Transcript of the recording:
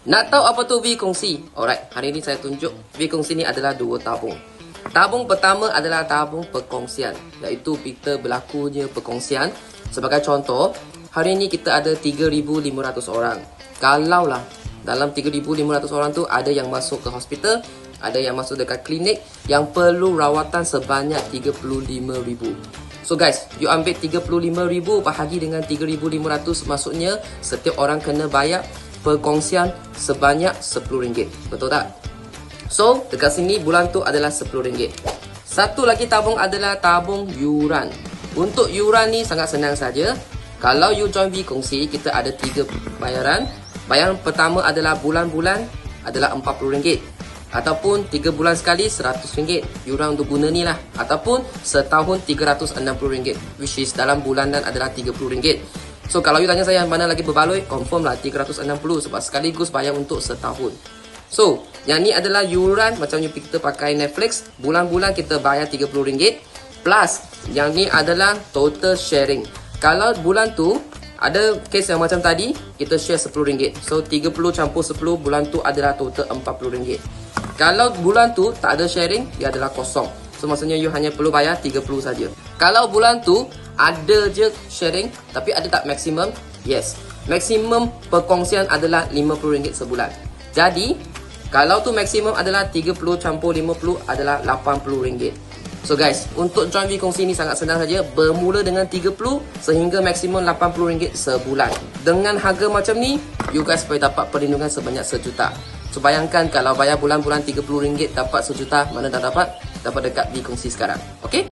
Nak tahu apa tu V kongsi? Alright, hari ini saya tunjuk V kongsi ni adalah dua tabung. Tabung pertama adalah tabung perkongsian, iaitu kita berlakunya perkongsian. Sebagai contoh, hari ini kita ada 3,500 orang. Kalaulah dalam 3,500 orang tu ada yang masuk ke hospital, ada yang masuk dekat klinik yang perlu rawatan sebanyak 35,000. So guys, you ambil 35,000 bahagi dengan 3,500, maksudnya setiap orang kena bayar perkongsian sebanyak RM10. Betul tak? So, dekat sini bulan tu adalah RM10. Satu lagi tabung adalah tabung yuran. Untuk yuran ni sangat senang saja. Kalau you join V kongsi, kita ada 3 bayaran. Bayaran pertama adalah bulan-bulan adalah RM40. Ataupun 3 bulan sekali RM100. Yuran untuk guna ni lah. Ataupun setahun RM360. Which is dalam bulanan adalah RM30. So kalau you tanya saya mana lagi berbaloi, confirm lah 360 sebab sekaligus bayar untuk setahun. So, yang ni adalah yuran macam you kita pakai Netflix. Bulan-bulan kita bayar RM30. Plus, yang ni adalah total sharing. Kalau bulan tu, ada case yang macam tadi, kita share RM10. So, 30 campur 10, bulan tu adalah total RM40. Kalau bulan tu tak ada sharing, dia adalah kosong. So, maksudnya you hanya perlu bayar 30 saja. Kalau bulan tu, ada je sharing, tapi ada tak maksimum? Yes. Maksimum perkongsian adalah RM50 sebulan. Jadi, kalau tu maksimum adalah 30 campur 50 adalah RM80. So guys, untuk join V kongsi ni sangat senang saja. Bermula dengan 30 sehingga maksimum RM80 sebulan. Dengan harga macam ni, you guys boleh dapat perlindungan sebanyak RM1 juta. So bayangkan kalau bayar bulan-bulan RM30 dapat RM1 juta, mana dah dapat? Dapat dekat V kongsi sekarang. Okay?